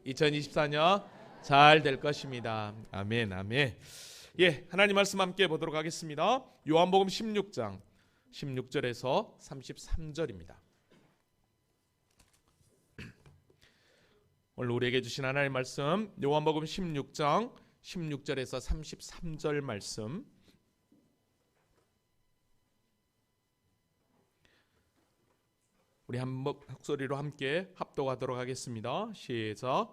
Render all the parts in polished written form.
2024년 잘 될 것입니다. 아멘, 아멘. 예, 하나님 말씀 함께 보도록 하겠습니다. 요한복음 16장 16절에서 33절입니다. 오늘 우리에게 주신 하나님의 말씀 요한복음 16장 16절에서 33절 말씀, 우리 한 목소리로 함께 합독하도록 하겠습니다. 시작.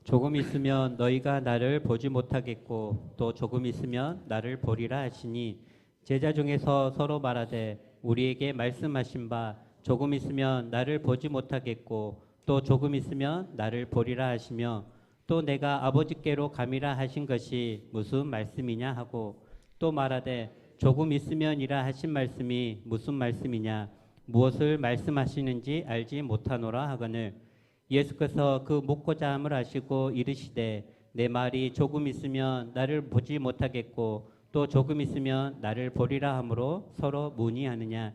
조금 있으면 너희가 나를 보지 못하겠고 또 조금 있으면 나를 보리라 하시니 제자 중에서 서로 말하되 우리에게 말씀하신 바 조금 있으면 나를 보지 못하겠고 또 조금 있으면 나를 보리라 하시며 또 내가 아버지께로 감이라 하신 것이 무슨 말씀이냐 하고 또 말하되 조금 있으면이라 하신 말씀이 무슨 말씀이냐 무엇을 말씀하시는지 알지 못하노라 하거늘 예수께서 그 묻고자 함을 아시고 이르시되 내 말이 조금 있으면 나를 보지 못하겠고 또 조금 있으면 나를 보리라 하므로 서로 문의하느냐.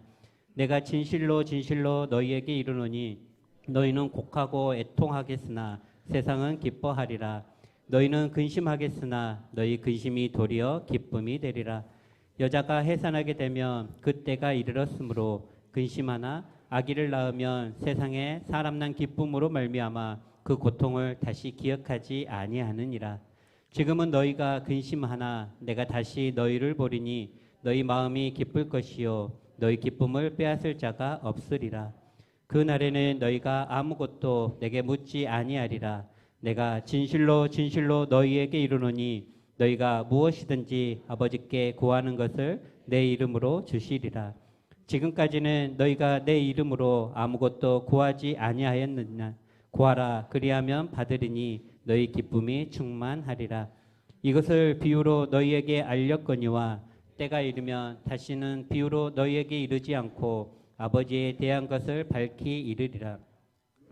내가 진실로 진실로 너희에게 이르노니 너희는 곡하고 애통하겠으나 세상은 기뻐하리라. 너희는 근심하겠으나 너희 근심이 도리어 기쁨이 되리라. 여자가 해산하게 되면 그때가 이르렀으므로 근심하나 아기를 낳으면 세상에 사람 난 기쁨으로 말미암아 그 고통을 다시 기억하지 아니하느니라. 지금은 너희가 근심하나 내가 다시 너희를 보리니 너희 마음이 기쁠 것이요 너희 기쁨을 빼앗을 자가 없으리라. 그 날에는 너희가 아무것도 내게 묻지 아니하리라. 내가 진실로 진실로 너희에게 이르노니 너희가 무엇이든지 아버지께 구하는 것을 내 이름으로 주시리라. 지금까지는 너희가 내 이름으로 아무것도 구하지 아니하였느냐. 구하라 그리하면 받으리니 너희 기쁨이 충만하리라. 이것을 비유로 너희에게 알렸거니와 때가 이르면 다시는 비유로 너희에게 이르지 않고 아버지에 대한 것을 밝히 이르리라.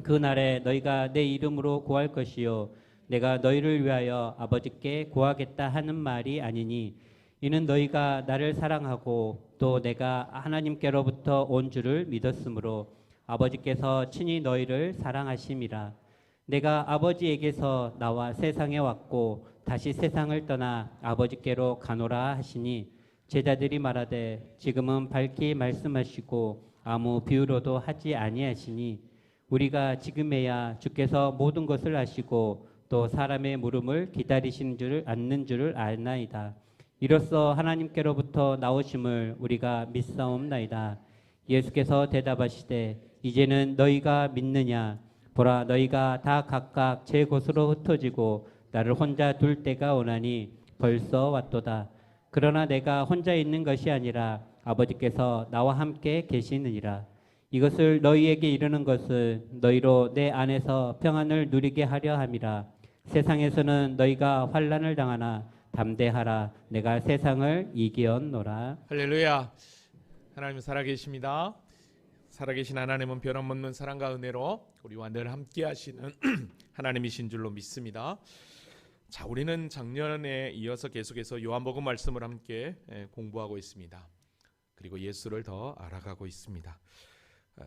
그 날에 너희가 내 이름으로 구할 것이요 내가 너희를 위하여 아버지께 구하겠다 하는 말이 아니니 이는 너희가 나를 사랑하고 또 내가 하나님께로부터 온 줄을 믿었으므로 아버지께서 친히 너희를 사랑하심이라. 내가 아버지에게서 나와 세상에 왔고 다시 세상을 떠나 아버지께로 가노라 하시니 제자들이 말하되 지금은 밝히 말씀하시고 아무 비유로도 하지 아니하시니 우리가 지금에야 주께서 모든 것을 아시고 또 사람의 물음을 기다리시는 줄을 않는 줄을 알나이다. 이로써 하나님께로부터 나오심을 우리가 믿사옵나이다. 예수께서 대답하시되 이제는 너희가 믿느냐. 보라 너희가 다 각각 제 곳으로 흩어지고 나를 혼자 둘 때가 오나니 벌써 왔도다. 그러나 내가 혼자 있는 것이 아니라 아버지께서 나와 함께 계시느니라. 이것을 너희에게 이르는 것은 너희로 내 안에서 평안을 누리게 하려 함이라. 세상에서는 너희가 환난을 당하나 담대하라. 내가 세상을 이기었노라. 할렐루야. 하나님 살아계십니다. 살아계신 하나님은 변함없는 사랑과 은혜로 우리와 늘 함께 하시는 하나님이신 줄로 믿습니다. 자, 우리는 작년에 이어서 계속해서 요한복음 말씀을 함께 공부하고 있습니다. 그리고 예수를 더 알아가고 있습니다.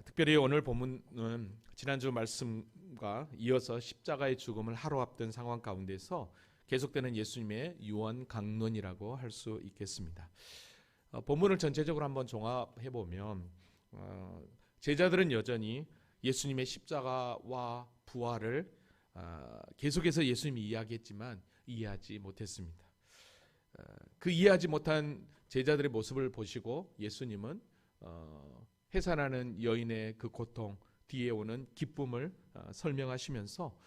특별히 오늘 본문은 지난주 말씀과 이어서 십자가의 죽음을 하루 앞둔 상황 가운데서 계속되는 예수님의 유언 강론이라고 할 수 있겠습니다. 본문을 전체적으로 한번 종합해 보면 제자들은 여전히 예수님의 십자가와 부활을 계속해서 예수님이 이야기했지만 이해하지 못했습니다. 그 이해하지 못한 제자들의 모습을 보시고 예수님은 해산하는 여인의 그 고통 뒤에 오는 기쁨을 설명하시면서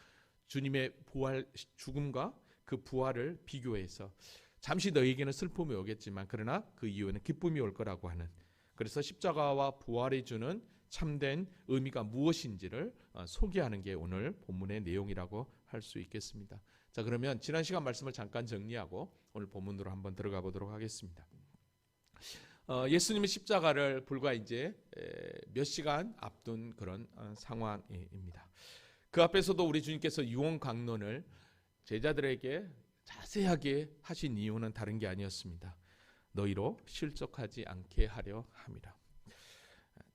주님의 부활 죽음과 그 부활을 비교해서 잠시 너희에게는 슬픔이 오겠지만 그러나 그 이후에는 기쁨이 올 거라고 하는, 그래서 십자가와 부활이 주는 참된 의미가 무엇인지를 소개하는 게 오늘 본문의 내용이라고 할 수 있겠습니다. 자, 그러면 지난 시간 말씀을 잠깐 정리하고 오늘 본문으로 한번 들어가 보도록 하겠습니다. 예수님의 십자가를 불과 이제 몇 시간 앞둔 그런 상황입니다. 그 앞에서도 우리 주님께서 유언 강론을 제자들에게 자세하게 하신 이유는 다른 게 아니었습니다. 너희로 실족하지 않게 하려 함이라.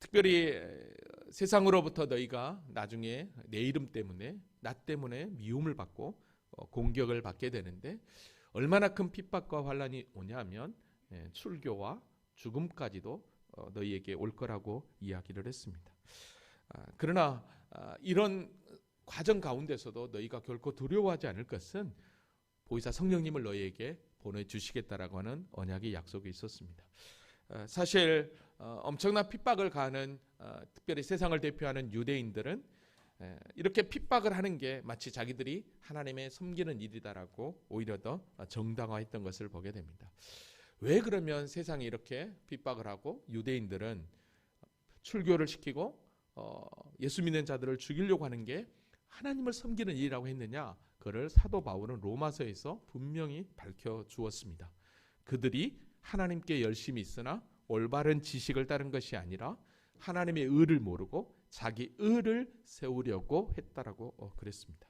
특별히 세상으로부터 너희가 나중에 내 이름 때문에 나 때문에 미움을 받고 공격을 받게 되는데 얼마나 큰 핍박과 환난이 오냐면 출교와 죽음까지도 너희에게 올 거라고 이야기를 했습니다. 그러나 이런 과정 가운데서도 너희가 결코 두려워하지 않을 것은 보혜사 성령님을 너희에게 보내주시겠다라고 하는 언약의 약속이 있었습니다. 사실 엄청난 핍박을 가하는 특별히 세상을 대표하는 유대인들은 이렇게 핍박을 하는 게 마치 자기들이 하나님의 섬기는 일이다라고 오히려 더 정당화했던 것을 보게 됩니다. 왜 그러면 세상에 이렇게 핍박을 하고 유대인들은 출교를 시키고 예수 믿는 자들을 죽이려고 하는 게 하나님을 섬기는 일이라고 했느냐? 그를 사도 바울은 로마서에서 분명히 밝혀 주었습니다. 그들이 하나님께 열심히 있으나 올바른 지식을 따른 것이 아니라 하나님의 의를 모르고 자기 의를 세우려고 했다라고 그랬습니다.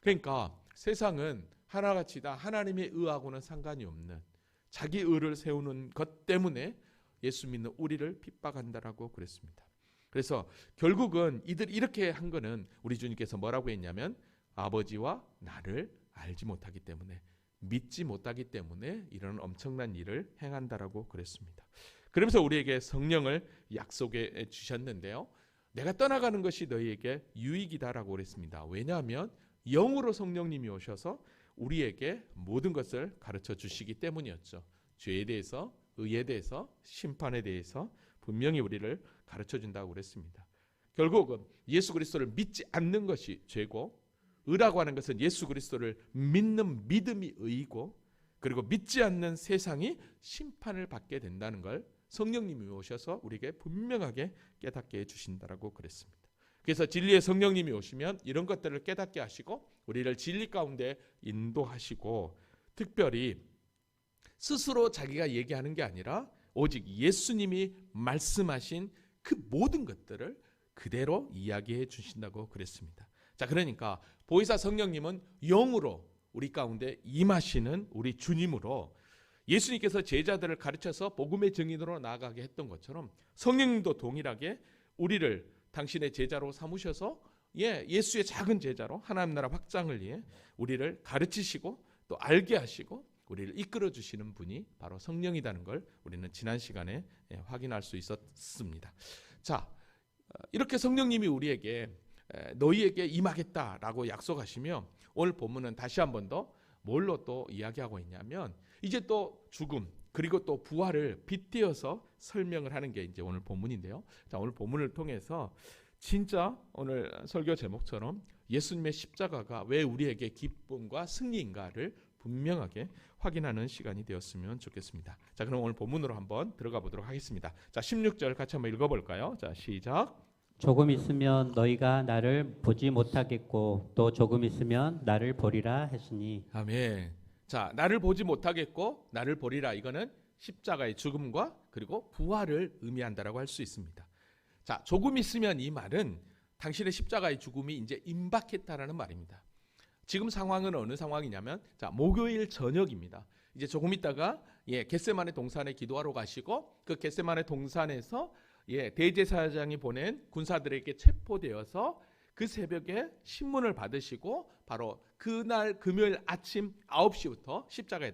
그러니까 세상은 하나같이 다 하나님의 의하고는 상관이 없는 자기 의를 세우는 것 때문에 예수 믿는 우리를 핍박한다라고 그랬습니다. 그래서 결국은 이들이 이렇게 한 거는 우리 주님께서 뭐라고 했냐면 아버지와 나를 알지 못하기 때문에 믿지 못하기 때문에 이런 엄청난 일을 행한다라고 그랬습니다. 그러면서 우리에게 성령을 약속해 주셨는데요. 내가 떠나가는 것이 너희에게 유익이다라고 그랬습니다. 왜냐하면 영으로 성령님이 오셔서 우리에게 모든 것을 가르쳐 주시기 때문이었죠. 죄에 대해서, 의에 대해서, 심판에 대해서 분명히 우리를 가르쳐 준다고 그랬습니다. 결국은 예수 그리스도를 믿지 않는 것이 죄고 의라고 하는 것은 예수 그리스도를 믿는 믿음이 의이고 그리고 믿지 않는 세상이 심판을 받게 된다는 걸 성령님이 오셔서 우리에게 분명하게 깨닫게 해주신다라고 그랬습니다. 그래서 진리의 성령님이 오시면 이런 것들을 깨닫게 하시고 우리를 진리 가운데 인도하시고 특별히 스스로 자기가 얘기하는 게 아니라 오직 예수님이 말씀하신 그 모든 것들을 그대로 이야기해 주신다고 그랬습니다. 자, 그러니까 보혜사 성령님은 영으로 우리 가운데 임하시는 우리 주님으로 예수님께서 제자들을 가르쳐서 복음의 증인으로 나아가게 했던 것처럼 성령님도 동일하게 우리를 당신의 제자로 삼으셔서 예수의 작은 제자로 하나님 나라 확장을 위해 우리를 가르치시고 또 알게 하시고 우리를 이끌어 주시는 분이 바로 성령이라는 걸 우리는 지난 시간에 확인할 수 있었습니다. 자, 이렇게 성령님이 우리에게 너희에게 임하겠다라고 약속하시며 오늘 본문은 다시 한 번 더 뭘로 또 이야기하고 있냐면 이제 또 죽음 그리고 또 부활을 빗대어서 설명을 하는 게 이제 오늘 본문인데요. 자, 오늘 본문을 통해서 진짜 오늘 설교 제목처럼 예수님의 십자가가 왜 우리에게 기쁨과 승리인가를 분명하게 확인하는 시간이 되었으면 좋겠습니다. 자, 그럼 오늘 본문으로 한번 들어가 보도록 하겠습니다. 자, 16절 같이 한번 읽어볼까요? 자, 시작. 조금 있으면 너희가 나를 보지 못하겠고 또 조금 있으면 나를 보리라 하시니. 아멘. 자, 나를 보지 못하겠고 나를 보리라, 이거는 십자가의 죽음과 그리고 부활을 의미한다라고 할 수 있습니다. 자, 조금 있으면 이 말은 당신의 십자가의 죽음이 이제 임박했다라는 말입니다. 지금 상황은 어느 상황이냐면 자, 목요일 저녁입니다. 이제 조금 있다가 겟세마네 동산에 기도하러 가시고 그 겟세마네 동산에서 대제사장이 보낸 군사들에게 체포되어서 그 새벽에 신문을 받으시고 바로 그날 금요일 아침 9시부터 십자가에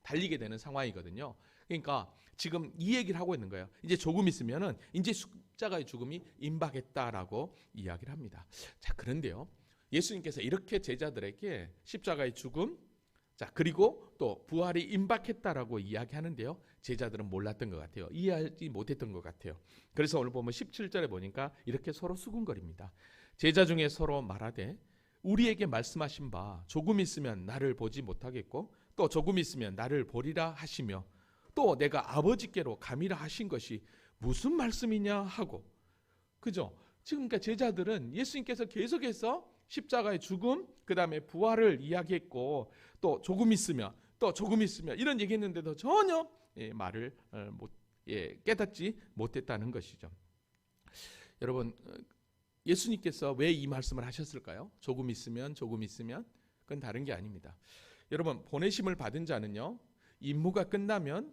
달리게 되는 상황이거든요. 그러니까 지금 이 얘기를 하고 있는 거예요. 이제 조금 있으면은 이제 십자가의 죽음이 임박했다라고 이야기를 합니다. 자, 그런데요. 예수님께서 이렇게 제자들에게 십자가의 죽음, 자, 그리고 또 부활이 임박했다라고 이야기하는데요. 제자들은 몰랐던 것 같아요. 이해하지 못했던 것 같아요. 그래서 오늘 보면 17절에 보니까 이렇게 서로 수군거립니다. 제자 중에 서로 말하되 우리에게 말씀하신 바 조금 있으면 나를 보지 못하겠고 또 조금 있으면 나를 보리라 하시며 또 내가 아버지께로 가미라 하신 것이 무슨 말씀이냐 하고, 그죠? 지금 그러니까 제자들은 예수님께서 계속해서 십자가의 죽음, 그 다음에 부활을 이야기했고 또 조금 있으면 이런 얘기했는데도 전혀 말을 깨닫지 못했다는 것이죠. 여러분, 예수님께서 왜 이 말씀을 하셨을까요? 조금 있으면 그건 다른 게 아닙니다. 여러분, 보내심을 받은 자는요, 임무가 끝나면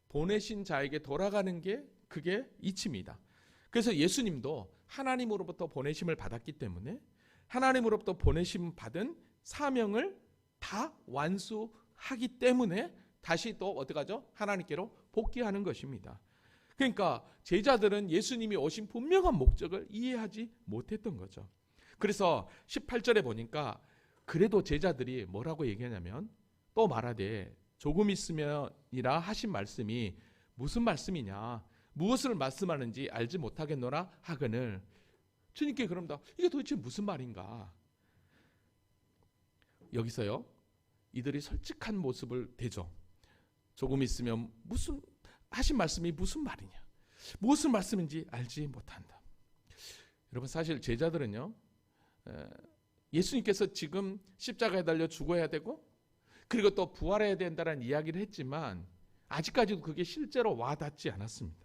보내신 자에게 돌아가는 게 그게 이치입니다. 그래서 예수님도 하나님으로부터 보내심을 받았기 때문에 하나님으로부터 보내심 받은 사명을 다 완수하기 때문에 다시 또 어떻게 하죠? 하나님께로 복귀하는 것입니다. 그러니까 제자들은 예수님이 오신 분명한 목적을 이해하지 못했던 거죠. 그래서 18절에 보니까 그래도 제자들이 뭐라고 얘기하냐면 또 말하되 조금 있으면이라 하신 말씀이 무슨 말씀이냐, 무엇을 말씀하는지 알지 못하겠노라 하거늘. 주님께 그럽니다. 이게 도대체 무슨 말인가? 여기서요 이들이 솔직한 모습을 대죠. 조금 있으면 무슨 하신 말씀이 무슨 말이냐, 무슨 말씀인지 알지 못한다. 여러분 사실 제자들은요 예수님께서 지금 십자가에 달려 죽어야 되고 그리고 또 부활해야 된다는 이야기를 했지만 아직까지도 그게 실제로 와닿지 않았습니다.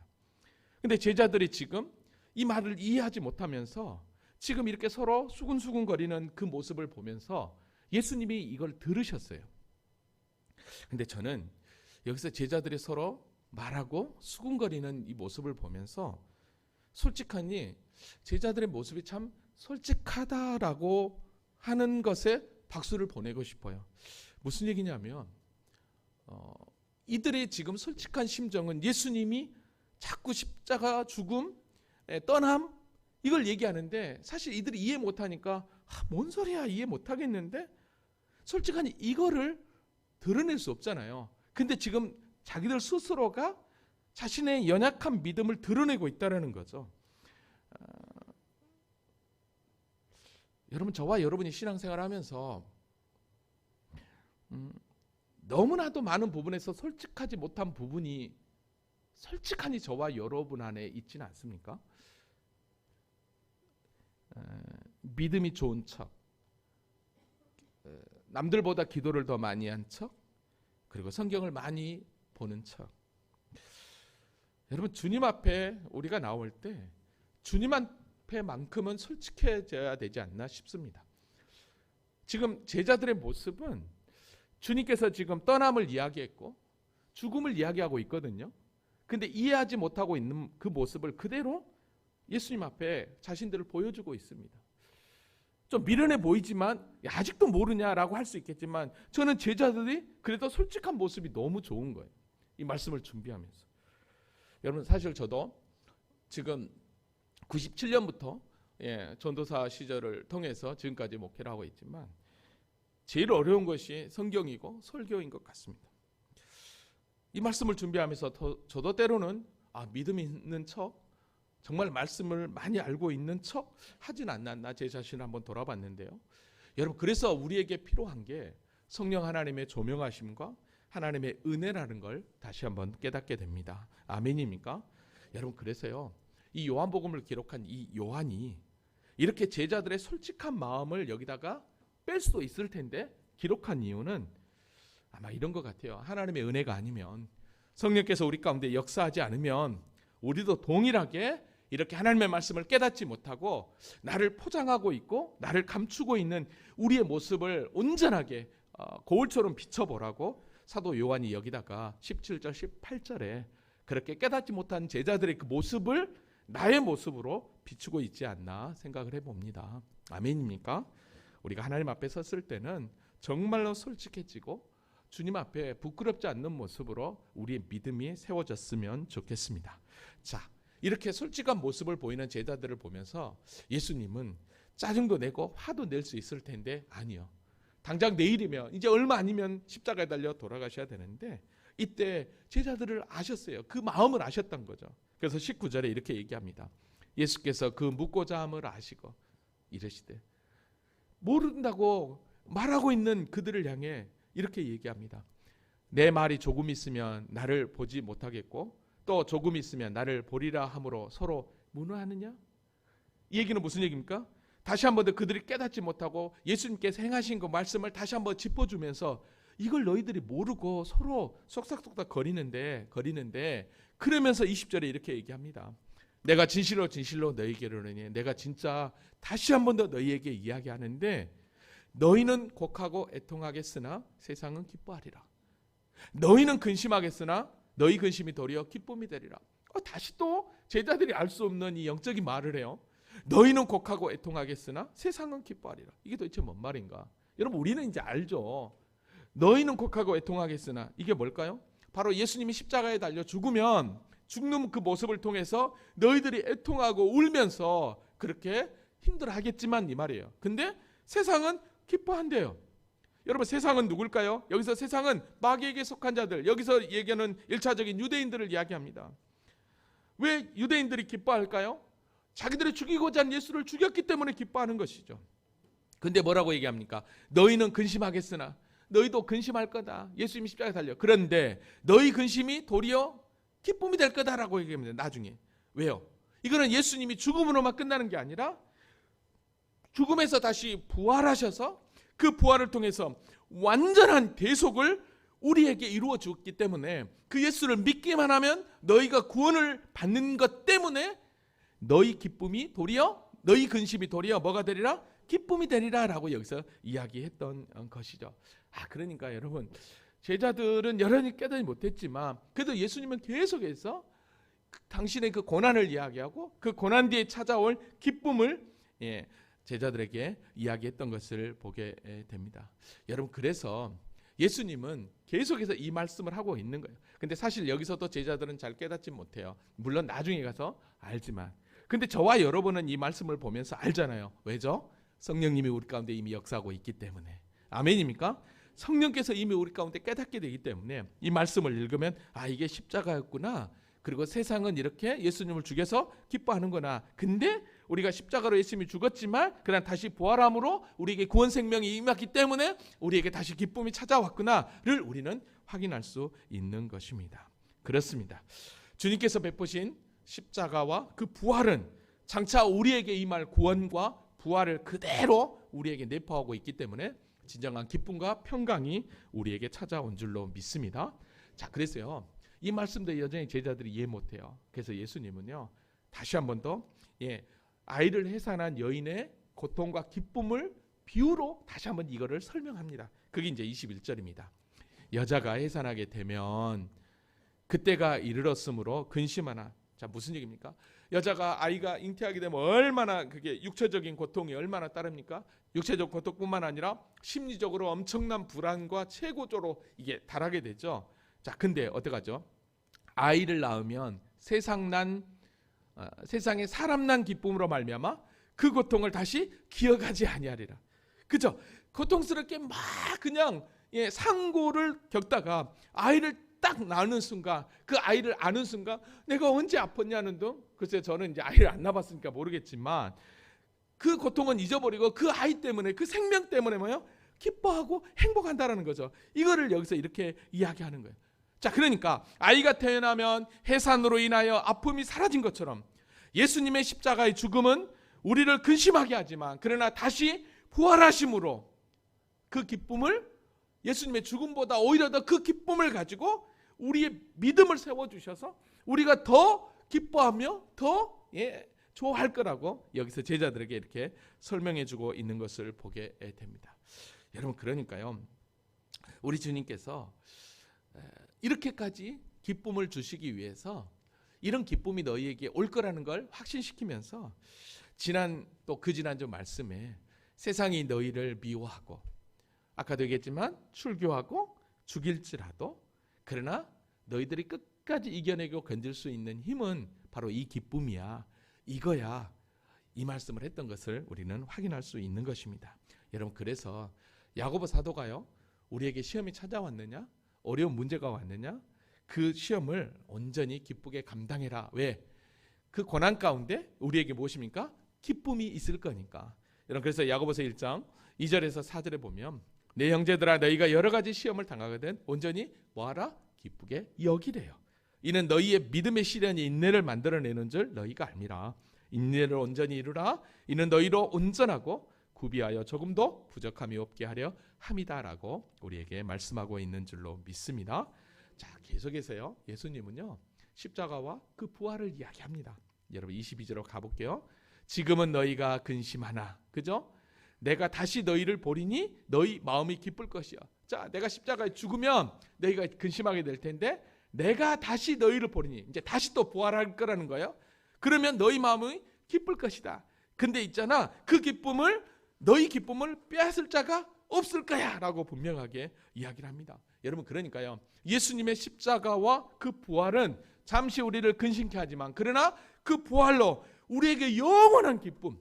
근데 제자들이 지금 이 말을 이해하지 못하면서 지금 이렇게 서로 수근수근거리는 그 모습을 보면서 예수님이 이걸 들으셨어요. 근데 저는 여기서 제자들이 서로 말하고 수근거리는 이 모습을 보면서 솔직하니 제자들의 모습이 참 솔직하다라고 하는 것에 박수를 보내고 싶어요. 무슨 얘기냐면 이들의 지금 솔직한 심정은 예수님이 자꾸 십자가 죽음, 떠남 이걸 얘기하는데 사실 이들이 이해 못하니까 뭔 소리야 이해 못하겠는데 솔직하니 이거를 드러낼 수 없잖아요. 근데 지금 자기들 스스로가 자신의 연약한 믿음을 드러내고 있다는 거죠. 여러분 저와 여러분이 신앙생활을 하면서 너무나도 많은 부분에서 솔직하지 못한 부분이 솔직하니 저와 여러분 안에 있지는 않습니까? 믿음이 좋은 척, 남들보다 기도를 더 많이 한 척, 그리고 성경을 많이 보는 척. 여러분 주님 앞에 우리가 나올 때 주님 앞에만큼은 솔직해져야 되지 않나 싶습니다. 지금 제자들의 모습은 주님께서 지금 떠남을 이야기했고 죽음을 이야기하고 있거든요. 근데 이해하지 못하고 있는 그 모습을 그대로 예수님 앞에 자신들을 보여주고 있습니다. 좀 미련해 보이지만 아직도 모르냐라고 할 수 있겠지만 저는 제자들이 그래도 솔직한 모습이 너무 좋은 거예요. 이 말씀을 준비하면서. 여러분 사실 저도 지금 97년부터 전도사 시절을 통해서 지금까지 목회를 하고 있지만 제일 어려운 것이 성경이고 설교인 것 같습니다. 이 말씀을 준비하면서 저도 때로는 믿음 있는 척, 정말 말씀을 많이 알고 있는 척 하진 않았나 제 자신을 한번 돌아봤는데요. 여러분 그래서 우리에게 필요한 게 성령 하나님의 조명하심과 하나님의 은혜라는 걸 다시 한번 깨닫게 됩니다. 아멘입니까? 여러분 그래서요 이 요한복음을 기록한 이 요한이 이렇게 제자들의 솔직한 마음을 여기다가 뺄 수도 있을 텐데 기록한 이유는 아마 이런 것 같아요. 하나님의 은혜가 아니면 성령께서 우리 가운데 역사하지 않으면 우리도 동일하게 이렇게 하나님의 말씀을 깨닫지 못하고 나를 포장하고 있고 나를 감추고 있는 우리의 모습을 온전하게 거울처럼 비춰보라고 사도 요한이 여기다가 17절 18절에 그렇게 깨닫지 못한 제자들의 그 모습을 나의 모습으로 비추고 있지 않나 생각을 해봅니다. 아멘입니까? 우리가 하나님 앞에 섰을 때는 정말로 솔직해지고 주님 앞에 부끄럽지 않는 모습으로 우리의 믿음이 세워졌으면 좋겠습니다. 자, 이렇게 솔직한 모습을 보이는 제자들을 보면서 예수님은 짜증도 내고 화도 낼 수 있을 텐데 아니요. 당장 내일이면 이제 얼마 아니면 십자가에 달려 돌아가셔야 되는데 이때 제자들을 아셨어요. 그 마음을 아셨던 거죠. 그래서 19절에 이렇게 얘기합니다. 예수께서 그 묻고자 함을 아시고 이르시되 모른다고 말하고 있는 그들을 향해 이렇게 얘기합니다. 내 말이 조금 있으면 나를 보지 못하겠고 또 조금 있으면 나를 보리라 함으로 서로 문화하느냐? 이 얘기는 무슨 얘기입니까? 다시 한 번 더 그들이 깨닫지 못하고 예수님께서 행하신 그 말씀을 다시 한번 짚어주면서 이걸 너희들이 모르고 서로 속삭속삭 거리는데 그러면서 20절에 이렇게 얘기합니다. 내가 진실로 진실로 너희에게 이르노니 내가 진짜 다시 한 번 더 너희에게 이야기하는데 너희는 곡하고 애통하겠으나 세상은 기뻐하리라. 너희는 근심하겠으나 너희 근심이 도리어 기쁨이 되리라. 다시 또 제자들이 알 수 없는 이 영적인 말을 해요. 너희는 곡하고 애통하겠으나 세상은 기뻐하리라. 이게 도대체 뭔 말인가? 여러분 우리는 이제 알죠. 너희는 곡하고 애통하겠으나 이게 뭘까요? 바로 예수님이 십자가에 달려 죽으면 죽는 그 모습을 통해서 너희들이 애통하고 울면서 그렇게 힘들어하겠지만 이 말이에요. 근데 세상은 기뻐한대요. 여러분 세상은 누굴까요? 여기서 세상은 마귀에게 속한 자들, 여기서 얘기하는 1차적인 유대인들을 이야기합니다. 왜 유대인들이 기뻐할까요? 자기들이 죽이고자 한 예수를 죽였기 때문에 기뻐하는 것이죠. 근데 뭐라고 얘기합니까? 너희는 근심하겠으나 너희도 근심할 거다. 예수님이 십자가에 달려. 그런데 너희 근심이 도리어 기쁨이 될 거다라고 얘기합니다. 나중에. 왜요? 이거는 예수님이 죽음으로만 끝나는 게 아니라 죽음에서 다시 부활하셔서 그 부활을 통해서 완전한 대속을 우리에게 이루어 주었기 때문에 그 예수를 믿기만 하면 너희가 구원을 받는 것 때문에 너희 기쁨이 도리어 너희 근심이 도리어 뭐가 되리라? 기쁨이 되리라라고 여기서 이야기했던 것이죠. 그러니까 여러분 제자들은 여전히 깨닫지 못했지만 그래도 예수님은 계속해서 당신의 그 고난을 이야기하고 그 고난 뒤에 찾아올 기쁨을 제자들에게 이야기했던 것을 보게 됩니다. 여러분 그래서 예수님은 계속해서 이 말씀을 하고 있는 거예요. 근데 사실 여기서도 제자들은 잘 깨닫지 못해요. 물론 나중에 가서 알지만. 근데 저와 여러분은 이 말씀을 보면서 알잖아요. 왜죠? 성령님이 우리 가운데 이미 역사하고 있기 때문에. 아멘입니까? 성령께서 이미 우리 가운데 깨닫게 되기 때문에 이 말씀을 읽으면 이게 십자가였구나. 그리고 세상은 이렇게 예수님을 죽여서 기뻐하는구나. 근데 우리가 십자가로 예수님이 죽었지만 그냥 다시 부활함으로 우리에게 구원 생명이 임했기 때문에 우리에게 다시 기쁨이 찾아왔구나를 우리는 확인할 수 있는 것입니다. 그렇습니다. 주님께서 베푸신 십자가와 그 부활은 장차 우리에게 임할 구원과 부활을 그대로 우리에게 내포하고 있기 때문에 진정한 기쁨과 평강이 우리에게 찾아온 줄로 믿습니다. 자, 그래서요. 이 말씀도 여전히 제자들이 이해 못해요. 그래서 예수님은요. 다시 한 번 더 아이를 해산한 여인의 고통과 기쁨을 비유로 다시 한번 이거를 설명합니다. 그게 이제 21절입니다. 여자가 해산하게 되면 그때가 이르렀으므로 근심하나. 자, 무슨 얘기입니까? 여자가 아이가 잉태하게 되면 얼마나 그게 육체적인 고통이 얼마나 따릅니까? 육체적 고통뿐만 아니라 심리적으로 엄청난 불안과 최고조로 이게 달하게 되죠. 자, 근데 어떡하죠? 아이를 낳으면 세상에 사람 난 기쁨으로 말미암아 그 고통을 다시 기억하지 아니하리라. 그죠? 고통스럽게 막 그냥 상고를 겪다가 아이를 딱 낳는 순간, 그 아이를 아는 순간 내가 언제 아팠냐는 둥. 글쎄 저는 이제 아이를 안 낳았으니까 모르겠지만 그 고통은 잊어버리고 그 아이 때문에 그 생명 때문에 뭐요? 기뻐하고 행복한다라는 거죠. 이거를 여기서 이렇게 이야기하는 거예요. 자, 그러니까 아이가 태어나면 해산으로 인하여 아픔이 사라진 것처럼 예수님의 십자가의 죽음은 우리를 근심하게 하지만 그러나 다시 부활하심으로 그 기쁨을 예수님의 죽음보다 오히려 더 그 기쁨을 가지고 우리의 믿음을 세워주셔서 우리가 더 기뻐하며 더 좋아할 거라고 여기서 제자들에게 이렇게 설명해주고 있는 것을 보게 됩니다. 여러분 그러니까요. 우리 주님께서 이렇게까지 기쁨을 주시기 위해서 이런 기쁨이 너희에게 올 거라는 걸 확신시키면서 그 지난주 말씀에 세상이 너희를 미워하고 아까도 얘기했지만 출교하고 죽일지라도 그러나 너희들이 끝까지 이겨내고 견딜 수 있는 힘은 바로 이 기쁨이야. 이거야. 이 말씀을 했던 것을 우리는 확인할 수 있는 것입니다. 여러분 그래서 야고보 사도가요. 우리에게 시험이 찾아왔느냐? 어려운 문제가 왔느냐? 그 시험을 온전히 기쁘게 감당해라. 왜? 그 고난 가운데 우리에게 무엇입니까? 기쁨이 있을 거니까. 여러분 그래서 야고보서 1장 2절에서 4절에 보면 내 형제들아 너희가 여러 가지 시험을 당하거든 온전히 뭐하라? 기쁘게 여기래요. 이는 너희의 믿음의 시련이 인내를 만들어내는 줄 너희가 알미라. 인내를 온전히 이루라. 이는 너희로 온전하고 구비하여 조금도 부족함이 없게 하려 함이다라고 우리에게 말씀하고 있는 줄로 믿습니다. 자, 계속해서요. 예수님은요. 십자가와 그 부활을 이야기합니다. 여러분 22절로 가볼게요. 지금은 너희가 근심하나. 그죠? 내가 다시 너희를 보리니 너희 마음이 기쁠 것이야. 자, 내가 십자가에 죽으면 너희가 근심하게 될 텐데 내가 다시 너희를 보리니, 이제 다시 또 부활할 거라는 거예요. 그러면 너희 마음이 기쁠 것이다. 근데 있잖아, 그 기쁨을, 너희 기쁨을 빼앗을 자가 없을 거야 라고 분명하게 이야기를 합니다. 여러분, 그러니까요, 예수님의 십자가와 그 부활은 잠시 우리를 근심케 하지만, 그러나 그 부활로 우리에게 영원한 기쁨,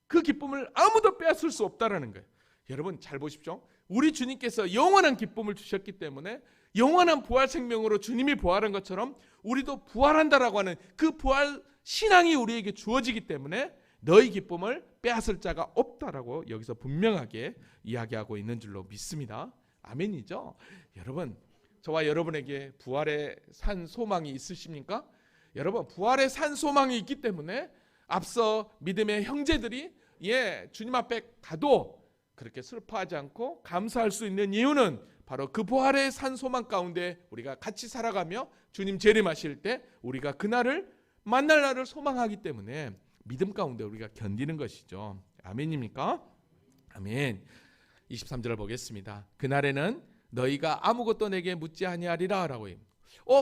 그 기쁨을 아무도 빼앗을 수 없다라는 거예요. 여러분 잘 보십시오. 우리 주님께서 영원한 기쁨을 주셨기 때문에 영원한 부활 생명으로 주님이 부활한 것처럼 우리도 부활한다라고 하는 그 부활 신앙이 우리에게 주어지기 때문에 너희 기쁨을 빼앗을 자가 없다라고 여기서 분명하게 이야기하고 있는 줄로 믿습니다. 아멘이죠. 여러분, 저와 여러분에게 부활의 산 소망이 있으십니까? 여러분, 부활의 산 소망이 있기 때문에 앞서 믿음의 형제들이 주님 앞에 가도 그렇게 슬퍼하지 않고 감사할 수 있는 이유는 바로 그 부활의 산 소망 가운데 우리가 같이 살아가며 주님 재림하실 때 우리가 그날을 만날 날을 소망하기 때문에 믿음 가운데 우리가 견디는 것이죠. 아멘입니까? 아멘. 23절을 보겠습니다. 그날에는 너희가 아무것도 내게 묻지 아니하리라 라고 해요.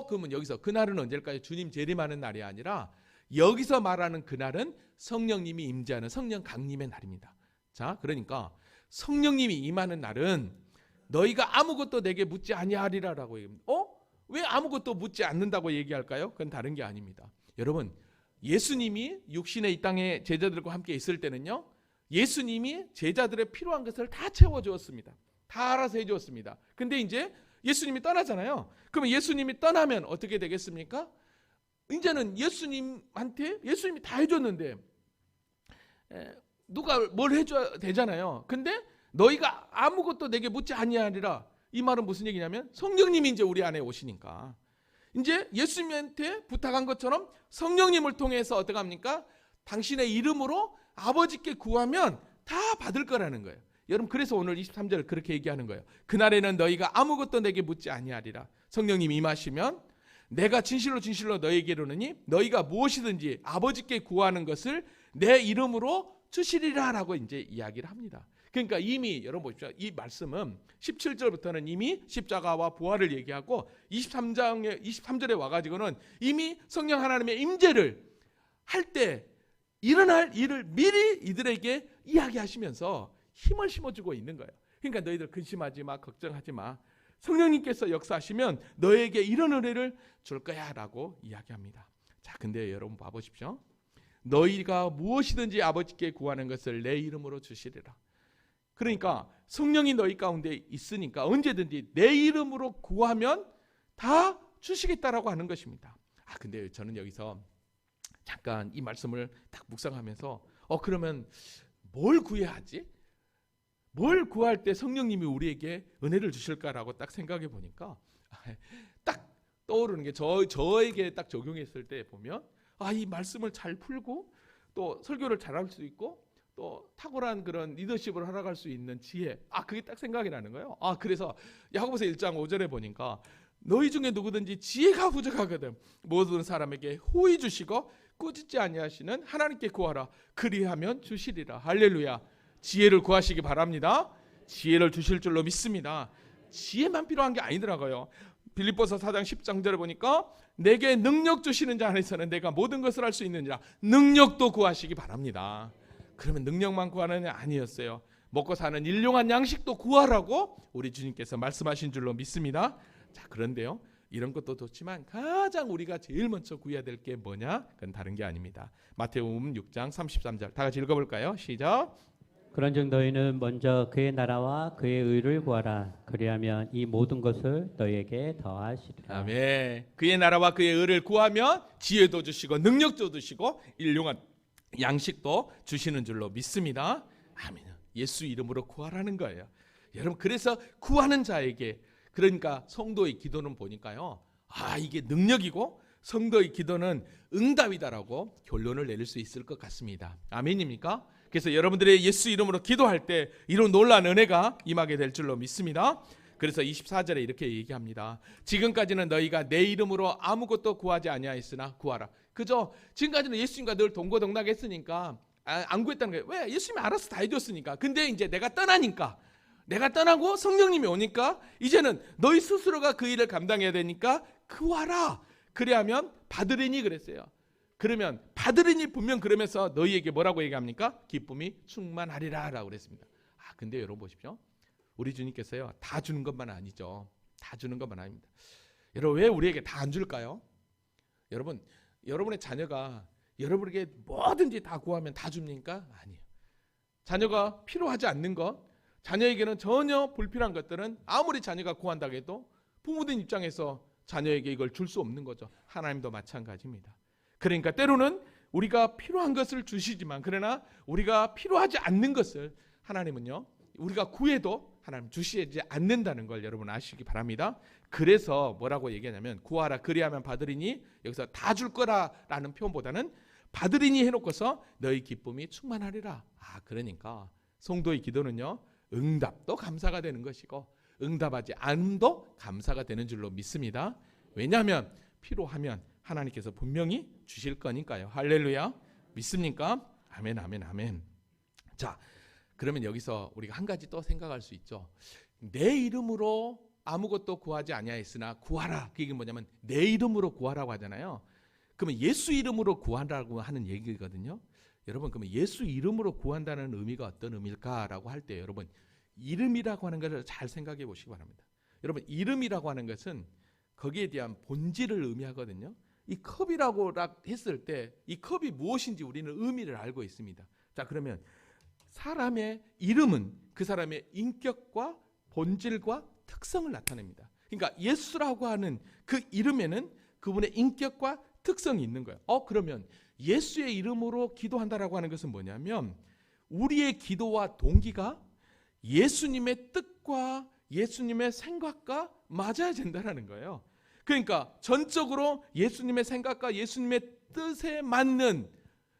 그러면 여기서 그날은 언제일까요? 주님 재림하는 날이 아니라 여기서 말하는 그날은 성령님이 임재하는 성령 강림의 날입니다. 자, 그러니까 성령님이 임하는 날은 너희가 아무것도 내게 묻지 아니하리라라고 얘기합니다. 왜 아무것도 묻지 않는다고 얘기할까요? 그건 다른 게 아닙니다. 여러분, 예수님이 육신의 이 땅에 제자들과 함께 있을 때는요, 예수님이 제자들의 필요한 것을 다 채워주었습니다. 다 알아서 해주었습니다. 근데 이제 예수님이 떠나잖아요. 그러면 예수님이 떠나면 어떻게 되겠습니까? 이제는 예수님이 다 해줬는데 누가 뭘 해줘야 되잖아요. 근데 너희가 아무것도 내게 묻지 아니하리라, 이 말은 무슨 얘기냐면 성령님이 이제 우리 안에 오시니까 이제 예수님한테 부탁한 것처럼 성령님을 통해서 어떻게 합니까? 당신의 이름으로 아버지께 구하면 다 받을 거라는 거예요. 여러분, 그래서 오늘 23절을 그렇게 얘기하는 거예요. 그날에는 너희가 아무것도 내게 묻지 아니하리라. 성령님이 임하시면 내가 진실로 진실로 너희에게 이르노니 너희가 무엇이든지 아버지께 구하는 것을 내 이름으로 주시리라 라고 이제 이야기를 합니다. 그러니까 이미 여러분 보십시오. 이 말씀은 17절부터는 이미 십자가와 부활을 얘기하고 23절에 와가지고는 이미 성령 하나님의 임재를 할 때 일어날 일을 미리 이들에게 이야기하시면서 힘을 심어주고 있는 거예요. 그러니까 너희들 근심하지 마, 걱정하지 마. 성령님께서 역사하시면 너에게 이런 은혜를 줄 거야 라고 이야기합니다. 자, 근데 여러분 봐보십시오. 너희가 무엇이든지 아버지께 구하는 것을 내 이름으로 주시리라. 그러니까 성령이 너희 가운데 있으니까 언제든지 내 이름으로 구하면 다 주시겠다라고 하는 것입니다. 근데 저는 여기서 잠깐 이 말씀을 딱 묵상하면서 그러면 뭘 구해야 하지? 뭘 구할 때 성령님이 우리에게 은혜를 주실까라고 딱 생각해 보니까 딱 떠오르는 게 저에게 딱 적용했을 때 보면 이 말씀을 잘 풀고 또 설교를 잘할 수 있고 또 탁월한 그런 리더십을 하러갈 수 있는 지혜, 그게 딱 생각이 나는 거예요. 그래서 야고보서 1장 5절에 보니까 너희 중에 누구든지 지혜가 부족하거든 모든 사람에게 호의 주시고 꾸짖지 아니하시는 하나님께 구하라 그리하면 주시리라. 할렐루야. 지혜를 구하시기 바랍니다. 지혜를 주실 줄로 믿습니다. 지혜만 필요한 게 아니더라고요. 빌립보서 4장 10장절에 보니까 내게 능력 주시는 자 안에서는 내가 모든 것을 할 수 있느니라. 능력도 구하시기 바랍니다. 그러면 능력만 구하는 게 아니었어요. 먹고 사는 일용한 양식도 구하라고 우리 주님께서 말씀하신 줄로 믿습니다. 자, 그런데요, 이런 것도 좋지만 가장 우리가 제일 먼저 구해야 될 게 뭐냐? 그건 다른 게 아닙니다. 마태복음 6장 33절 다 같이 읽어볼까요? 시작. 그런즉 너희는 먼저 그의 나라와 그의 의를 구하라. 그리하면 이 모든 것을 너희에게 더하시리라. 아멘. 그의 나라와 그의 의를 구하면 지혜도 주시고 능력도 주시고 일용한 양식도 주시는 줄로 믿습니다. 아멘. 예수 이름으로 구하라는 거예요. 여러분, 그래서 구하는 자에게, 그러니까 성도의 기도는 보니까요, 이게 능력이고 성도의 기도는 응답이다라고 결론을 내릴 수 있을 것 같습니다. 아멘입니까? 그래서 여러분들의 예수 이름으로 기도할 때 이런 놀라운 은혜가 임하게 될 줄로 믿습니다. 그래서 24절에 이렇게 얘기합니다. 지금까지는 너희가 내 이름으로 아무것도 구하지 아니하였으나 구하라. 그죠? 지금까지는 예수님과 늘 동고동락했으니까 안 구했다는 거예요. 왜? 예수님이 알아서 다 해줬으니까. 근데 이제 내가 떠나니까, 내가 떠나고 성령님이 오니까 이제는 너희 스스로가 그 일을 감당해야 되니까 구하라. 그래야면 받으리니 그랬어요. 그러면 받으리니 분명 그러면서 너희에게 뭐라고 얘기합니까? 기쁨이 충만하리라 라고 그랬습니다. 근데 여러분 보십시오. 우리 주님께서요 다 주는 것만 아니죠. 다 주는 것만 아닙니다. 여러분 왜 우리에게 다 안 줄까요? 여러분, 여러분의 자녀가 여러분에게 뭐든지 다 구하면 다 줍니까? 아니에요. 자녀가 필요하지 않는 것, 자녀에게는 전혀 불필요한 것들은 아무리 자녀가 구한다고 해도 부모들 입장에서 자녀에게 이걸 줄 수 없는 거죠. 하나님도 마찬가지입니다. 그러니까 때로는 우리가 필요한 것을 주시지만 그러나 우리가 필요하지 않는 것을 하나님은요 우리가 구해도 하나님 주시지 않는다는 걸 여러분 아시기 바랍니다. 그래서 뭐라고 얘기하냐면 구하라 그리하면 받으리니, 여기서 다 줄 거라라는 표현보다는 받으리니 해놓고서 너희 기쁨이 충만하리라. 그러니까 성도의 기도는요 응답도 감사가 되는 것이고 응답하지 않음도 감사가 되는 줄로 믿습니다. 왜냐하면 필요하면 하나님께서 분명히 주실 거니까요. 할렐루야. 믿습니까? 아멘 아멘 아멘. 자, 그러면 여기서 우리가 한 가지 또 생각할 수 있죠. 내 이름으로 아무것도 구하지 아니하였으나 구하라. 그 얘기는 뭐냐면 내 이름으로 구하라고 하잖아요. 그러면 예수 이름으로 구하라고 하는 얘기거든요. 여러분 그러면 예수 이름으로 구한다는 의미가 어떤 의미일까라고 할 때 여러분 이름이라고 하는 것을 잘 생각해 보시기 바랍니다. 여러분 이름이라고 하는 것은 거기에 대한 본질을 의미하거든요. 이 컵이라고 했을 때 이 컵이 무엇인지 우리는 의미를 알고 있습니다. 자, 그러면 사람의 이름은 그 사람의 인격과 본질과 특성을 나타냅니다. 그러니까 예수라고 하는 그 이름에는 그분의 인격과 특성이 있는 거예요. 그러면 예수의 이름으로 기도한다라고 하는 것은 뭐냐면 우리의 기도와 동기가 예수님의 뜻과 예수님의 생각과 맞아야 된다라는 거예요. 그러니까 전적으로 예수님의 생각과 예수님의 뜻에 맞는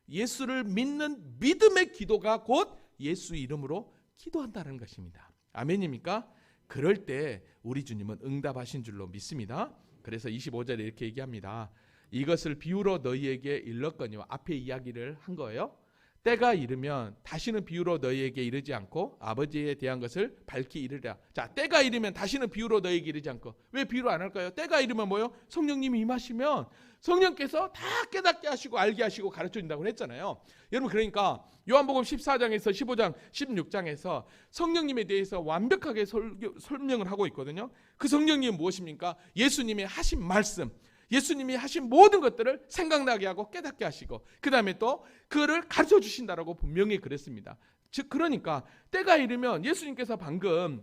예수를 믿는 믿음의 기도가 곧 예수 이름으로 기도한다는 것입니다. 아멘입니까? 그럴 때 우리 주님은 응답하신 줄로 믿습니다. 그래서 25절에 이렇게 얘기합니다. 이것을 비유로 너희에게 일렀거니와 앞에 이야기를 한 거예요. 때가 이르면 다시는 비유로 너희에게 이르지 않고 아버지에 대한 것을 밝히 이르라. 자, 때가 이르면 다시는 비유로 너희에게 이르지 않고. 왜 비유로 안 할까요? 때가 이르면 뭐요? 성령님이 임하시면 성령께서 다 깨닫게 하시고 알게 하시고 가르쳐 준다고 했잖아요. 여러분 그러니까 요한복음 14장에서 15장 16장에서 성령님에 대해서 완벽하게 설명을 하고 있거든요. 그 성령님은 무엇입니까? 예수님이 하신 말씀, 예수님이 하신 모든 것들을 생각나게 하고 깨닫게 하시고 그 다음에 또 그거를 가르쳐 주신다라고 분명히 그랬습니다. 즉 그러니까 때가 이르면 예수님께서 방금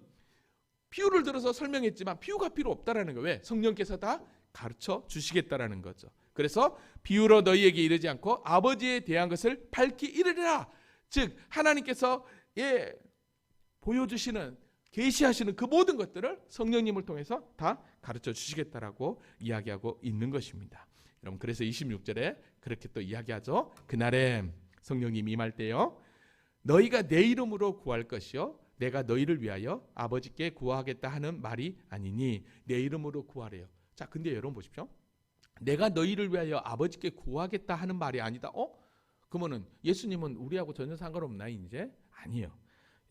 비유를 들어서 설명했지만 비유가 필요 없다라는 거예요. 왜? 성령께서 다 가르쳐 주시겠다라는 거죠. 그래서 비유로 너희에게 이르지 않고 아버지에 대한 것을 밝히 이르리라. 즉 하나님께서 보여주시는 계시하시는 그 모든 것들을 성령님을 통해서 다 가르쳐 주시겠다라고 이야기하고 있는 것입니다. 여러분 그래서 26절에 그렇게 또 이야기하죠. 그날에 성령님이 임할 때요 너희가 내 이름으로 구할 것이요 내가 너희를 위하여 아버지께 구하겠다 하는 말이 아니니 내 이름으로 구하래요. 자, 근데 여러분 보십시오. 내가 너희를 위하여 아버지께 구하겠다 하는 말이 아니다. 그러면은 예수님은 우리하고 전혀 상관없나 이제? 아니에요.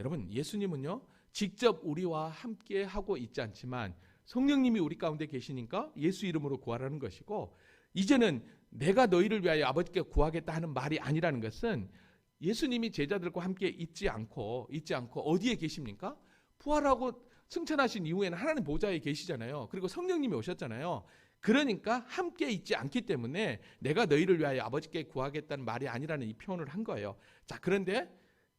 여러분 예수님은요 직접 우리와 함께 하고 있지 않지만 성령님이 우리 가운데 계시니까 예수 이름으로 구하라는 것이고, 이제는 내가 너희를 위하여 아버지께 구하겠다 하는 말이 아니라는 것은 예수님이 제자들과 함께 있지 않고 어디에 계십니까? 부활하고 승천하신 이후에는 하나님 보좌에 계시잖아요. 그리고 성령님이 오셨잖아요. 그러니까 함께 있지 않기 때문에 내가 너희를 위하여 아버지께 구하겠다는 말이 아니라는 이 표현을 한 거예요. 자, 그런데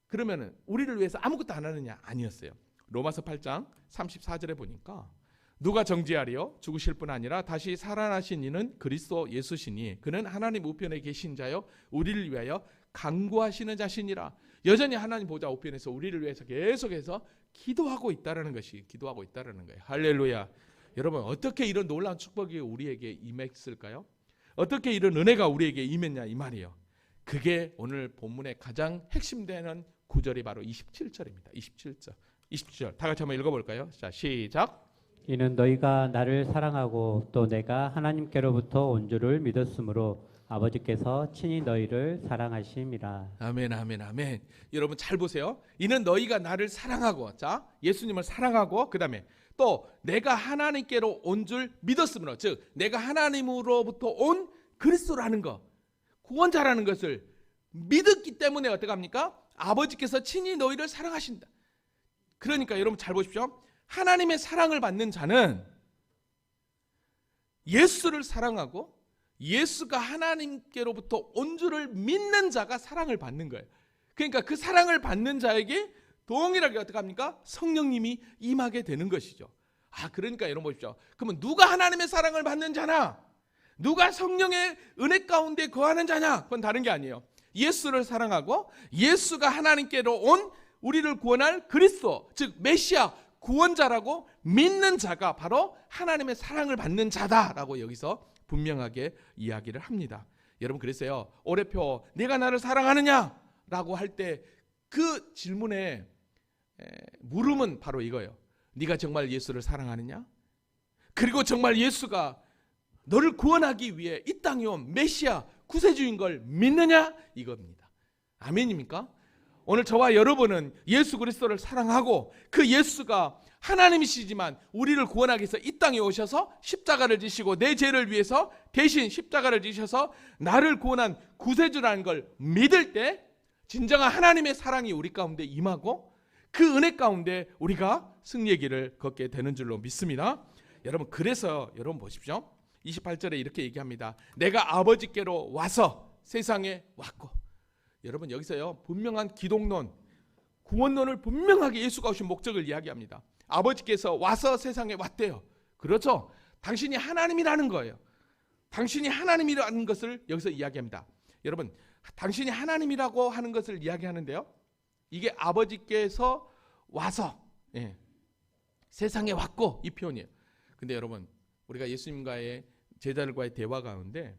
그러면은 우리를 위해서 아무것도 안 하느냐? 아니었어요. 로마서 8장 34절에 보니까 누가 정죄하리요? 죽으실 뿐 아니라 다시 살아나신 이는 그리스도 예수시니 그는 하나님 우편에 계신 자요 우리를 위하여 간구하시는 자신이라. 여전히 하나님 보좌 우편에서 우리를 위해서 계속해서 기도하고 있다라는 거예요. 할렐루야. 여러분 어떻게 이런 놀라운 축복이 우리에게 임했을까요? 어떻게 이런 은혜가 우리에게 임했냐 이 말이에요. 그게 오늘 본문의 가장 핵심되는 구절이 바로 27절입니다. 27절 다 같이 한번 읽어볼까요? 자, 시작. 이는 너희가 나를 사랑하고 또 내가 하나님께로부터 온 줄을 믿었으므로 아버지께서 친히 너희를 사랑하심이라. 아멘, 아멘, 아멘. 여러분 잘 보세요. 이는 너희가 나를 사랑하고, 자, 예수님을 사랑하고, 그 다음에 또 내가 하나님께로 온 줄 믿었으므로, 즉 내가 하나님으로부터 온 그리스도라는 것, 구원자라는 것을 믿었기 때문에 어떻게 합니까? 아버지께서 친히 너희를 사랑하신다. 그러니까 여러분 잘 보십시오. 하나님의 사랑을 받는 자는 예수를 사랑하고 예수가 하나님께로부터 온 줄을 믿는 자가 사랑을 받는 거예요. 그러니까 그 사랑을 받는 자에게 동일하게 어떻게 합니까? 성령님이 임하게 되는 것이죠. 그러니까 여러분 보십시오. 그러면 누가 하나님의 사랑을 받는 자나, 누가 성령의 은혜 가운데 거하는 자냐? 그건 다른 게 아니에요. 예수를 사랑하고 예수가 하나님께로 온 우리를 구원할 그리스도, 즉 메시아 구원자라고 믿는 자가 바로 하나님의 사랑을 받는 자다라고 여기서 분명하게 이야기를 합니다. 여러분 그랬어요. 올해표 내가 나를 사랑하느냐라고 할 때 그 질문의 물음은 바로 이거예요. 네가 정말 예수를 사랑하느냐? 그리고 정말 예수가 너를 구원하기 위해 이 땅에 온 메시아 구세주인 걸 믿느냐? 이겁니다. 아멘입니까? 오늘 저와 여러분은 예수 그리스도를 사랑하고 그 예수가 하나님이시지만 우리를 구원하기 위해서 이 땅에 오셔서 십자가를 지시고 내 죄를 위해서 대신 십자가를 지셔서 나를 구원한 구세주라는 걸 믿을 때 진정한 하나님의 사랑이 우리 가운데 임하고 그 은혜 가운데 우리가 승리의 길을 걷게 되는 줄로 믿습니다. 여러분 그래서 여러분 보십시오. 28절에 이렇게 얘기합니다. 내가 아버지께로 와서 세상에 왔고. 여러분 여기서요 분명한 기독론, 구원론을 분명하게 예수가 오신 목적을 이야기합니다. 아버지께서 와서 세상에 왔대요. 그렇죠? 당신이 하나님이라는 거예요. 당신이 하나님이라는 것을 여기서 이야기합니다. 여러분 당신이 하나님이라고 하는 것을 이야기하는데요, 이게 아버지께서 와서 세상에 왔고 이 표현이에요. 근데 여러분 우리가 예수님과의 제자들과의 대화 가운데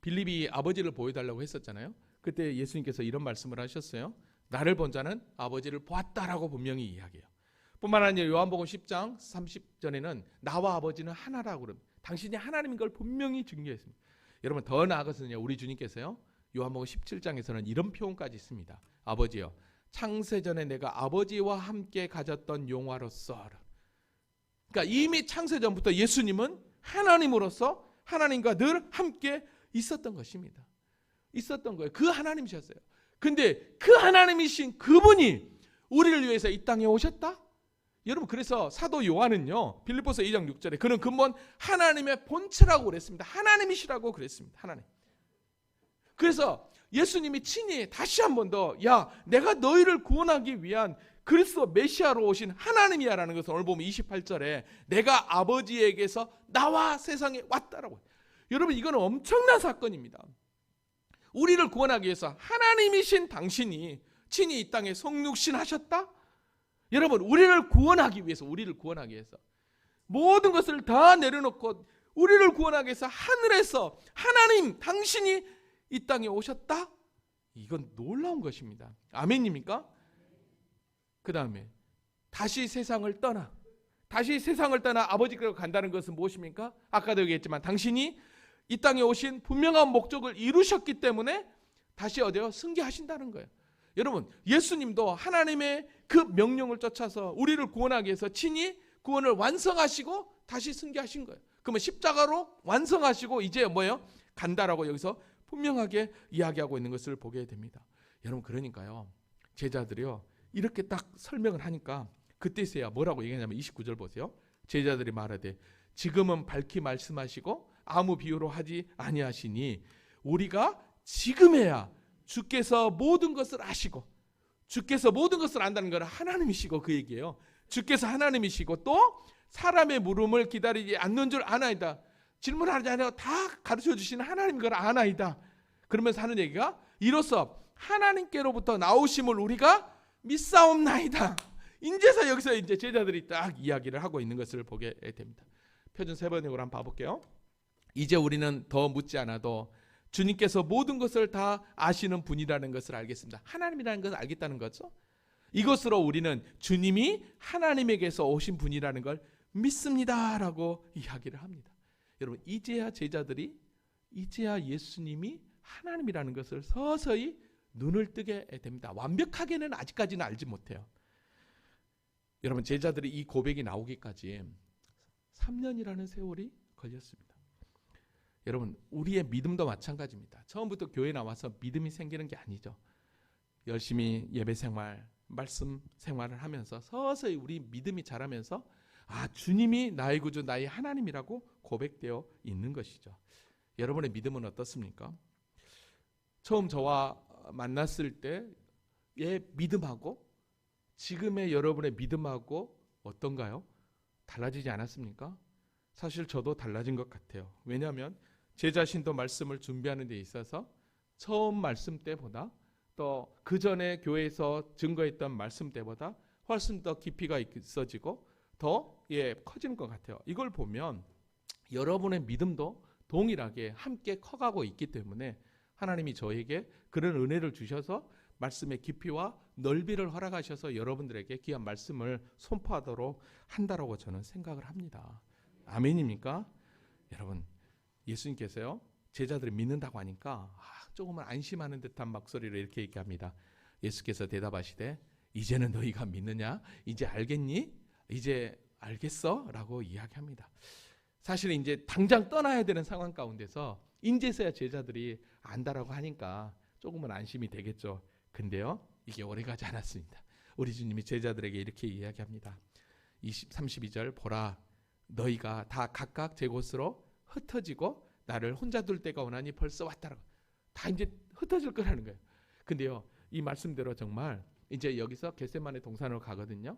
빌립이 아버지를 보여달라고 했었잖아요. 그때 예수님께서 이런 말씀을 하셨어요. 나를 본 자는 아버지를 보았다라고 분명히 이야기해요. 뿐만 아니라 요한복음 10장 30절에는 나와 아버지는 하나라고 그럽니다. 당신이 하나님인 걸 분명히 증거했습니다. 여러분 더 나아가서는요, 우리 주님께서요 요한복음 17장에서는 이런 표현까지 있습니다. 아버지여 창세전에 내가 아버지와 함께 가졌던 영화로서. 그러니까 이미 창세전부터 예수님은 하나님으로서 하나님과 늘 함께 있었던 것입니다. 있었던 거예요. 그 하나님이셨어요. 근데 그 하나님이신 그분이 우리를 위해서 이 땅에 오셨다? 여러분 그래서 사도 요한은요 빌립보서 2장 6절에 그는 근본 하나님의 본체라고 그랬습니다. 하나님이시라고 그랬습니다. 하나님. 그래서 예수님이 친히 다시 한 번 더 내가 너희를 구원하기 위한 그리스도 메시아로 오신 하나님이야라는 것을 오늘 보면 28절에 내가 아버지에게서 나와 세상에 왔다라고. 여러분 이거는 엄청난 사건입니다. 우리를 구원하기 위해서 하나님이신 당신이 친히 이 땅에 성육신 하셨다? 여러분 우리를 구원하기 위해서 모든 것을 다 내려놓고 우리를 구원하기 위해서 하늘에서 하나님 당신이 이 땅에 오셨다? 이건 놀라운 것입니다. 아멘입니까? 그 다음에 다시 세상을 떠나 아버지께로 간다는 것은 무엇입니까? 아까도 얘기했지만 당신이 이 땅에 오신 분명한 목적을 이루셨기 때문에 다시 어디요? 승계하신다는 거예요. 여러분 예수님도 하나님의 그 명령을 쫓아서 우리를 구원하기 위해서 친히 구원을 완성하시고 다시 승계하신 거예요. 그러면 십자가로 완성하시고 이제 뭐예요? 간다라고 여기서 분명하게 이야기하고 있는 것을 보게 됩니다. 여러분 그러니까요 제자들이요 이렇게 딱 설명을 하니까 그때서야 뭐라고 얘기하냐면 29절 보세요. 제자들이 말하되 지금은 밝히 말씀하시고 아무 비유로 하지 아니하시니 우리가 지금에야 주께서 모든 것을 아시고, 주께서 모든 것을 안다는 것은 하나님이시고 그 얘기예요. 주께서 하나님이시고 또 사람의 물음을 기다리지 않는 줄 아나이다. 질문하지 않아도 다 가르쳐 주시는 하나님 걸 아나이다. 그러면서 하는 얘기가 이로써 하나님께로부터 나오심을 우리가 믿사옵나이다. 인제서 여기서 이제 제자들이 딱 이야기를 하고 있는 것을 보게 됩니다. 표준 세 번역으로 한번 봐볼게요. 이제 우리는 더 묻지 않아도 주님께서 모든 것을 다 아시는 분이라는 것을 알겠습니다. 하나님이라는 것을 알겠다는 거죠. 이것으로 우리는 주님이 하나님에게서 오신 분이라는 걸 믿습니다라고 이야기를 합니다. 여러분 이제야 제자들이 이제야 예수님이 하나님이라는 것을 서서히 눈을 뜨게 됩니다. 완벽하게는 아직까지는 알지 못해요. 여러분, 제자들이 이 고백이 나오기까지 3년이라는 세월이 걸렸습니다. 여러분, 우리의 믿음도 마찬가지입니다. 처음부터 교회 나와서 믿음이 생기는 게 아니죠. 열심히 예배 생활, 말씀 생활을 하면서 서서히 우리 믿음이 자라면서 주님이 나의 구주, 나의 하나님이라고 고백되어 있는 것이죠. 여러분의 믿음은 어떻습니까? 처음 저와 만났을 때의 믿음하고 지금의 여러분의 믿음하고 어떤가요? 달라지지 않았습니까? 사실 저도 달라진 것 같아요. 왜냐하면 제 자신도 말씀을 준비하는 데 있어서 처음 말씀 때보다 또 그 전에 교회에서 증거했던 말씀 때보다 훨씬 더 깊이가 있어지고 더 커지는 것 같아요. 이걸 보면 여러분의 믿음도 동일하게 함께 커가고 있기 때문에 하나님이 저에게 그런 은혜를 주셔서 말씀의 깊이와 넓이를 허락하셔서 여러분들에게 귀한 말씀을 선포하도록 한다라고 저는 생각을 합니다. 아멘입니까? 여러분, 예수님께서요, 제자들이 믿는다고 하니까 조금은 안심하는 듯한 목소리로 이렇게 얘기합니다. 예수께서 대답하시되 이제는 너희가 믿느냐? 이제 알겠니? 이제 알겠어? 라고 이야기합니다. 사실 이제 당장 떠나야 되는 상황 가운데서 인제서야 제자들이 안다라고 하니까 조금은 안심이 되겠죠. 근데요, 이게 오래가지 않았습니다. 우리 주님이 제자들에게 이렇게 이야기합니다. 32절 보라, 너희가 다 각각 제 곳으로 흩어지고 나를 혼자 둘 때가 오나니 벌써 왔다라고. 다 이제 흩어질 거라는 거예요. 근데요, 이 말씀대로 정말 이제 여기서 겟세마네 동산으로 가거든요.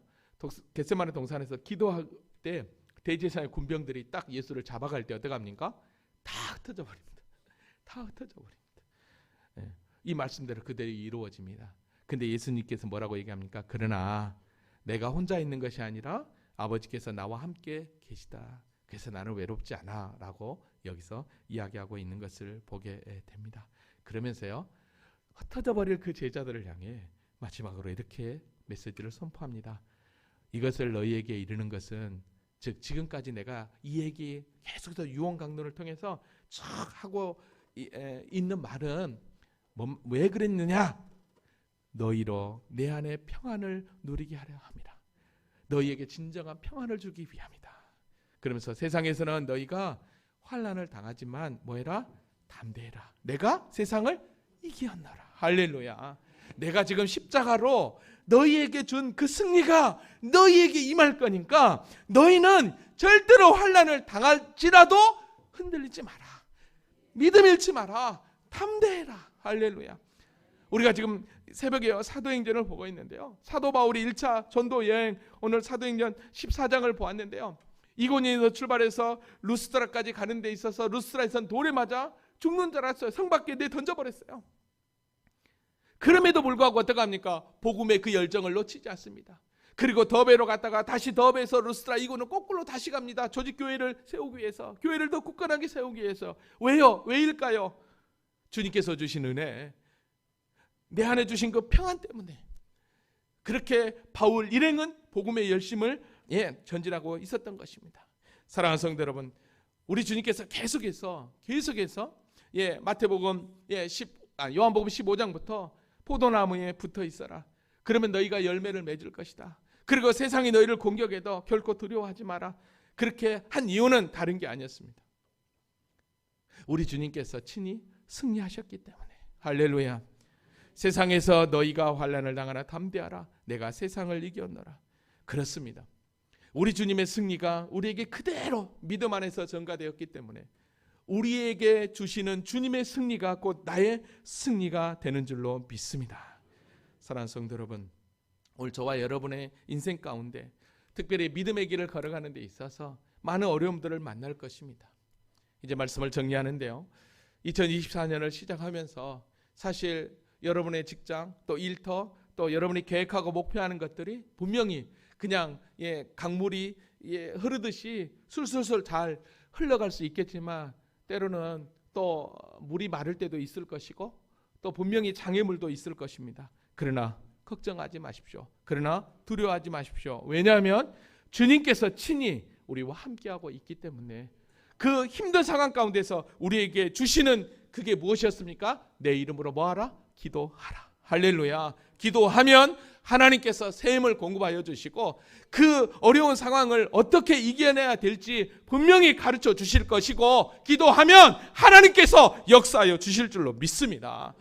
겟세마네 동산에서 기도할 때 대제사장의 군병들이 딱 예수를 잡아갈 때 어떻게 합니까? 다 흩어져 버립니다. 다 흩어져 버립니다. 이 말씀대로 그대로 이루어집니다. 근데 예수님께서 뭐라고 얘기합니까? 그러나 내가 혼자 있는 것이 아니라 아버지께서 나와 함께 계시다. 그래서 나는 외롭지 않아 라고 여기서 이야기하고 있는 것을 보게 됩니다. 그러면서요, 흩어져 버릴 그 제자들을 향해 마지막으로 이렇게 메시지를 선포합니다. 이것을 너희에게 이르는 것은, 즉 지금까지 내가 이 얘기 계속해서 유언 강론을 통해서 쭉 하고 있는 말은 왜 그랬느냐? 너희로 내 안에 평안을 누리게 하려 합니다. 너희에게 진정한 평안을 주기 위함이다. 그러면서 세상에서는 너희가 환난을 당하지만 뭐해라? 담대해라. 내가 세상을 이기었노라. 할렐루야. 내가 지금 십자가로 너희에게 준 그 승리가 너희에게 임할 거니까 너희는 절대로 환난을 당할지라도 흔들리지 마라. 믿음 잃지 마라. 담대해라. 할렐루야. 우리가 지금 새벽에 사도행전을 보고 있는데요. 사도 바울이 1차 전도 여행, 오늘 사도행전 14장을 보았는데요. 이고니에서 출발해서 루스드라까지 가는 데 있어서 루스드라에선 돌에 맞아 죽는 줄 알았어요. 성 밖에 내던져버렸어요. 그럼에도 불구하고 어떻게 합니까? 복음의 그 열정을 놓치지 않습니다. 그리고 더베로 갔다가 다시 더베에서 루스드라, 이고는 거꾸로 다시 갑니다. 조직교회를 세우기 위해서, 교회를 더 굳건하게 세우기 위해서. 왜요? 왜일까요? 주님께서 주신 은혜, 내 안에 주신 그 평안 때문에 그렇게 바울 일행은 복음의 열심을 전진하고 있었던 것입니다. 사랑하는 성도 여러분, 우리 주님께서 계속해서 마태복음 요한복음 15장부터 포도나무에 붙어 있어라. 그러면 너희가 열매를 맺을 것이다. 그리고 세상이 너희를 공격해도 결코 두려워하지 마라. 그렇게 한 이유는 다른 게 아니었습니다. 우리 주님께서 친히 승리하셨기 때문에. 할렐루야. 세상에서 너희가 환난을 당하나 담대하라. 내가 세상을 이겼노라. 그렇습니다. 우리 주님의 승리가 우리에게 그대로 믿음 안에서 전가되었기 때문에 우리에게 주시는 주님의 승리가 곧 나의 승리가 되는 줄로 믿습니다. 사랑하는 성도 여러분, 오늘 저와 여러분의 인생 가운데 특별히 믿음의 길을 걸어가는 데 있어서 많은 어려움들을 만날 것입니다. 이제 말씀을 정리하는데요. 2024년을 시작하면서 사실 여러분의 직장, 또 일터, 또 여러분이 계획하고 목표하는 것들이 분명히 그냥 강물이 흐르듯이 술술술 잘 흘러갈 수 있겠지만 때로는 또 물이 마를 때도 있을 것이고 또 분명히 장애물도 있을 것입니다. 그러나 걱정하지 마십시오. 그러나 두려워하지 마십시오. 왜냐하면 주님께서 친히 우리와 함께하고 있기 때문에 그 힘든 상황 가운데서 우리에게 주시는 그게 무엇이었습니까? 내 이름으로 뭐하라? 기도하라. 할렐루야. 기도하면 하나님께서 새 힘을 공급하여 주시고 그 어려운 상황을 어떻게 이겨내야 될지 분명히 가르쳐 주실 것이고, 기도하면 하나님께서 역사하여 주실 줄로 믿습니다.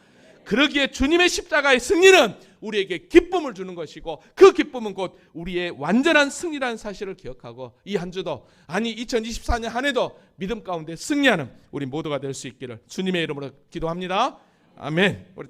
그러기에 주님의 십자가의 승리는 우리에게 기쁨을 주는 것이고, 그 기쁨은 곧 우리의 완전한 승리라는 사실을 기억하고, 이 한 주도, 아니 2024년 한 해도 믿음 가운데 승리하는 우리 모두가 될 수 있기를 주님의 이름으로 기도합니다. 아멘. 우리